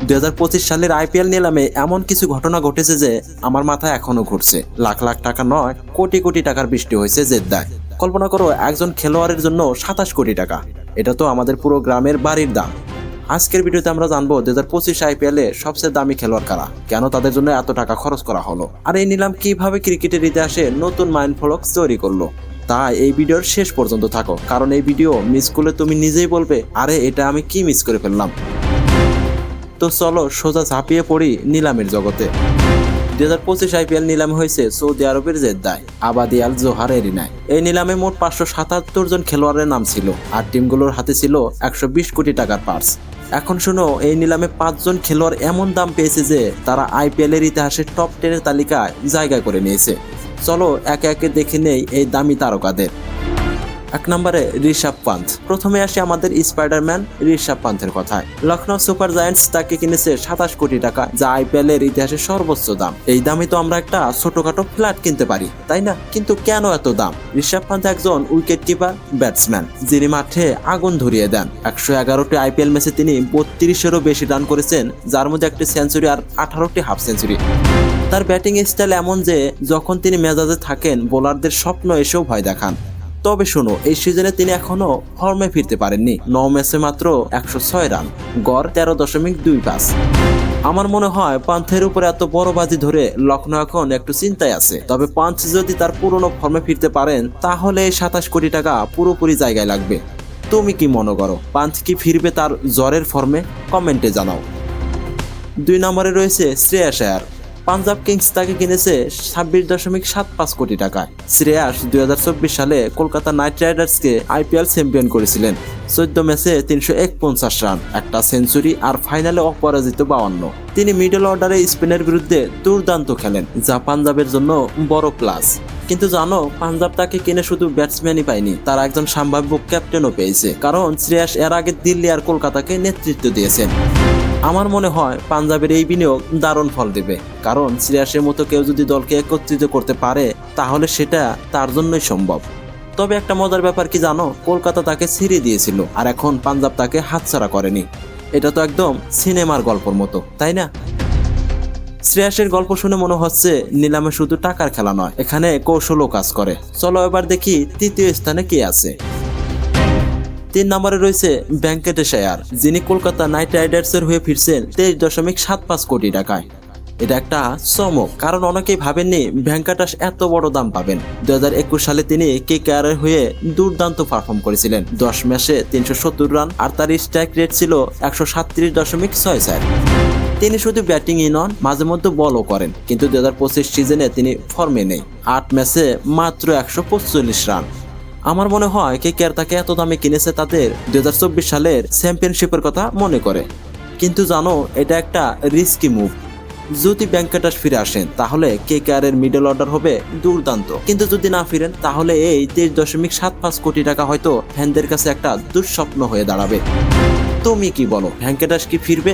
2025 সালের আইপিএল নিলামে এমন কিছু ঘটনা ঘটেছে যে আমার মাথায় এখনো ঘুরছে। লাখ লাখ টাকা নয়, কোটি কোটি টাকার বৃষ্টি হয়েছে জেদ্দায়। কল্পনা করো, একজন খেলোয়াড়ের জন্য 27 কোটি টাকা। এটা তো আমাদের পুরো গ্রামের বাড়ির দাম। আজকের ভিডিওতে আমরা জানবো 2025 আইপিএল এ সবচেয়ে দামি খেলোয়াড় কারা, কেন তাদের জন্য এত টাকা খরচ করা হলো, আর এই নিলাম কিভাবে ক্রিকেটের ইতিহাসে নতুন মাইলফলক তৈরি করলো। তাই এই ভিডিওর শেষ পর্যন্ত থাকো, কারণ এই ভিডিও মিস করলে তুমি নিজেই বলবে, আরে এটা আমি কি মিস করে ফেললাম। তো চলো সোজা ঝাঁপিয়ে পড়ি নিলামের জগতে। 2025 আইপিএল নিলামে হয়েছে সৌদি আরবের জেদ্দায় আবাদি আল জোহার এরিনায়। এই নিলামে মোট 577 জন খেলোয়াড়ের নাম ছিল, আর টিমগুলোর হাতে ছিল 120 কোটি টাকার পার্স। এখন শোনো, এই নিলামে 5 জন খেলোয়াড় এমন দাম পেয়েছে যে তারা আইপিএল এর ইতিহাসে টপ 10 এর তালিকায় জায়গা করে নিয়েছে। চলো একে একে দেখে নেই এই দামি তারকাদের। 1 নম্বরে ঋষভ পান্থ। প্রথমে আসে আমাদের স্পাইডারম্যান ঋষভ পান্থের কথায়। লখনৌ সুপার জায়ান্টস তাকে কিনেছে 27 কোটি টাকা, যা আইপিএল এর ইতিহাসে সর্বোচ্চ দাম। এই দামে তো আমরা একটা ছোটখাটো ফ্ল্যাট কিনতে পারি, তাই না? কিন্তু কেন এত দাম? ঋষভ পান্থ একজন উইকেট কিপার ব্যাটসম্যান, যিনি মাঠে আগুন ধরিয়ে দেন। 111টি আইপিএল ম্যাচে তিনি 32-এরও বেশি রান করেছেন, যার মধ্যে একটি সেঞ্চুরি আর 18টি হাফ সেঞ্চুরি। তার ব্যাটিং স্টাইল এমন যে যখন তিনি মেজাজে থাকেন, বোলারদের স্বপ্ন এসেও ভয় দেখান। তবে শোনো, এই সিজনে তিনি এখনো ফর্মে ফিরতে পারেননি। 9 ম্যাচে মাত্র 106 রান, গড় 13.25। আমার মনে হয় পান্থের উপরে এত বড় বাজি ধরে লখনৌ এখন একটু চিন্তায় আছে। তবে পান্থ যদি তার পুরনো ফর্মে ফিরতে পারেন, তাহলে 27 কোটি টাকা পুরোপুরি জায়গায় লাগবে। তুমি কি মনে করো, পান্থ কি ফিরবে তার জ্বরের ফর্মে? কমেন্টে জানাও। 2 নম্বরে রয়েছে শ্রেয়াস আয়ার। পাঞ্জাব কিংস তাকে কিনেছে 26.75 কোটি টাকায়। শ্রেয়াস 2024 সালে কলকাতা নাইট রাইডার্সকে আইপিএল চ্যাম্পিয়ন করেছিলেন। 14 ম্যাচে 351 রান, একটা সেঞ্চুরি আর ফাইনালে অপরাজিত 52। তিনি মিডল অর্ডারে স্পেনের বিরুদ্ধে দুর্দান্ত খেলেন, যা পাঞ্জাবের জন্য বড় প্লাস। কিন্তু জানো, পাঞ্জাব তাকে কিনে শুধু ব্যাটসম্যানই পায়নি, তার একজন সম্ভাব্য ক্যাপ্টেনও পেয়েছে। কারণ শ্রেয়াস এর আগে দিল্লি আর কলকাতাকে নেতৃত্ব দিয়েছেন। আমার মনে হয় পাঞ্জাবের এই বিনিয়োগ দারুণ ফল দেবে, কারণ শ্রেয়াসের মতো কেউ যদি দলকে একত্রিত করতে পারে, তাহলে সেটা তার জন্যই সম্ভব। তবে একটা মজার ব্যাপার কি জানো, কলকাতা তাকে ছেড়ে দিয়েছিল, আর এখন পাঞ্জাব তাকে হাতছাড়া করেনি। এটা তো একদম সিনেমার গল্পের মতো, তাই না? শ্রেয়াসের গল্প শুনে মনে হচ্ছে নিলামে শুধু টাকার খেলা নয়, এখানে কৌশলও কাজ করে। চলো এবার দেখি তৃতীয় স্থানে কে আছে। 3 নম্বরে রয়েছে ভেঙ্কটেশ আয়ার, যিনি কলকাতা নাইট রাইডার্সের হয়ে ফিরছেন 23.75 কোটি টাকায়। এটা একটা চমক, কারণ অনেকেই ভাবেননি ভেঙ্কটেশ এত বড় দাম পাবেন। 2021 সালে তিনি কেকেআর এর হয়ে দুর্দান্ত পারফর্ম করেছিলেন। 10 ম্যাচে 370 রান, আর তার স্ট্রাইক রেট ছিল 137.64। তিনি শুধু ব্যাটিংই নন, মাঝে মধ্যে বলও করেন। কিন্তু 2025 সিজনে তিনি ফর্মে নেই। 8 ম্যাচে মাত্র 145 রান। আমার মনে হয় কেকেআর তাকে এত দামে কিনেছে তাদের 2024 সালের চ্যাম্পিয়নশিপের কথা মনে করে। কিন্তু জানো, এটা একটা রিস্কি মুভ। যদি ভেঙ্কটেশ ফিরে আসেন, তাহলে কেকেআর এর মিডল অর্ডার হবে দুর্দান্ত। কিন্তু যদি না ফিরেন, তাহলে এই 23.75 কোটি টাকা হয়তো ফ্যানদের কাছে একটা দুঃস্বপ্ন হয়ে দাঁড়াবে। তুমি কি বলো, ভেঙ্কটেশ কি ফিরবে?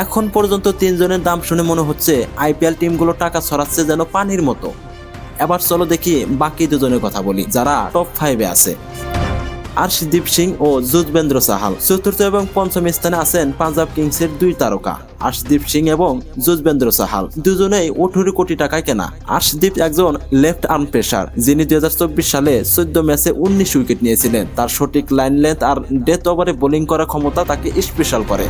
এখন পর্যন্ত 3 জনের দাম শুনে মনে হচ্ছে আইপিএল টিমগুলো টাকা ছড়াচ্ছে যেন পানির মতো। এবার চলো দেখি বাকি 2 জনের কথা বলি, যারা টপ 5-এ আছে। আর্শদীপ সিং ও যুজবেন্দ্র চাহাল। 4র্থ এবং 5ম স্থানে আছেন পাঞ্জাব কিংসের 2 তারকা আর্শদীপ সিং এবং যুজবেন্দ্র চাহাল। দুজনেই 18 কোটি টাকায় কেনা। আর্শদীপ একজন লেফট আর্ম পেসার, যিনি 2024 সালে 14 ম্যাচে 19 উইকেট নিয়েছিলেন। তার সঠিক লাইন লেন্থ আর ডেথ ওভারে বোলিং করার ক্ষমতা তাকে স্পেশাল করে।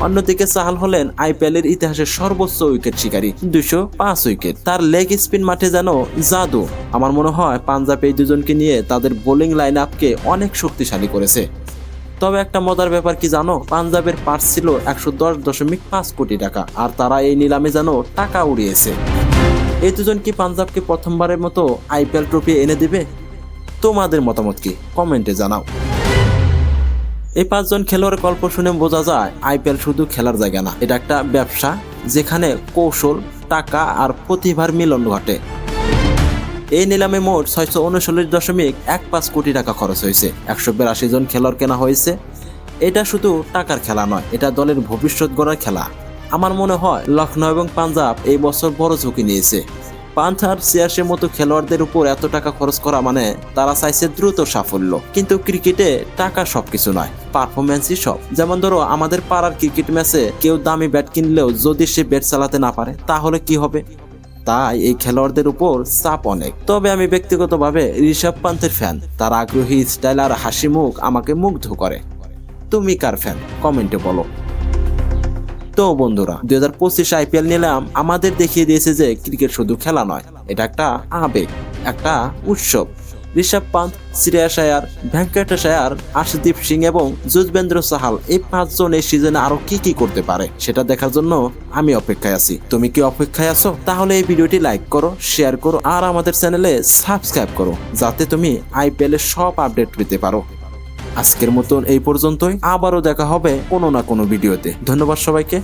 অন্যদিকে চাহাল হলেন আইপিএল এর ইতিহাসের সর্বোচ্চ উইকেট শিকারী, 205 উইকেট। তার লেগ স্পিন মাঠে যেন জাদু। আমার মনে হয় পাঞ্জাব এই দুজনকে নিয়ে তাদের বোলিং লাইন আপকে অনেক শক্তিশালী করেছে। তবে একটা মজার ব্যাপার কি জানো, পাঞ্জাবের পার্স ছিল 110.5 কোটি টাকা, আর তারা এই নিলামে যেন টাকা উড়িয়েছে। এই দুজন কি পাঞ্জাবকে প্রথমবারের মতো আইপিএল ট্রফি এনে দেবে? তোমাদের মতামত কি কমেন্টে জানাও। এই 5 জন খেলোয়াড়ের গল্প শুনে বোঝা যায় আইপিএল শুধু খেলার জায়গা না, এটা একটা ব্যবসা, যেখানে কৌশল, টাকা আর প্রতিভার মিলন ঘটে। এই নিলামে মোট 639.15 কোটি টাকা খরচ হয়েছে। 182 জন খেলোয়াড় কেনা হয়েছে। এটা শুধু টাকার খেলা নয়, এটা দলের ভবিষ্যৎ গড়ার খেলা। আমার মনে হয় লখনৌ এবং পাঞ্জাব এই বছর বড় ঝুঁকি নিয়েছে। পান্থ আর সিয়াসের মতো খেলোয়াড়দের উপর এত টাকা খরচ করা মানে তারা চাইছে দ্রুত সাফল্য, কিন্তু ক্রিকেটে টাকা সবকিছু নয়, পারফরমেন্সই সব। যেমন ধরো আমাদের পাড়ার ক্রিকেট ম্যাচে কেউ দামি ব্যাট কিনলেও যদি সে ব্যাট চালাতে না পারে তাহলে কি হবে? তাই এই খেলোয়াড়দের উপর চাপ অনেক। তবে আমি ব্যক্তিগতভাবে ঋষভ পান্থের ফ্যান, তার আগ্রহী স্টাইল আর হাসি মুখ আমাকে মুগ্ধ করে। তুমি কার ফ্যান কমেন্টে বলো। তো বন্ধুরা, 2025 IPL নিলাম আমাদের দেখিয়ে দিয়েছে যে ক্রিকেট শুধু খেলা নয়, এটা একটা আবেগ, একটা উৎসব। ঋষভ পান্থ, শ্রেয়াস আয়ার, ভেঙ্কটেশ আয়ার, আশদীপ সিং এবং যুজবেন্দ্র চাহাল এই 5 জন এই সিজনে আরো কি করতে পারে সেটা দেখার জন্য আমি অপেক্ষায় আছি। তুমি কি অপেক্ষায় আছো? তাহলে এই ভিডিওটি লাইক করো, শেয়ার করো আর আমাদের চ্যানেলে সাবস্ক্রাইব করো, যাতে তুমি IPL এর সব আপডেট পেতে পারো। আজকের মতন এই পর্যন্তই, আবারও দেখা হবে কোনো না কোনো ভিডিওতে। ধন্যবাদ সবাইকে।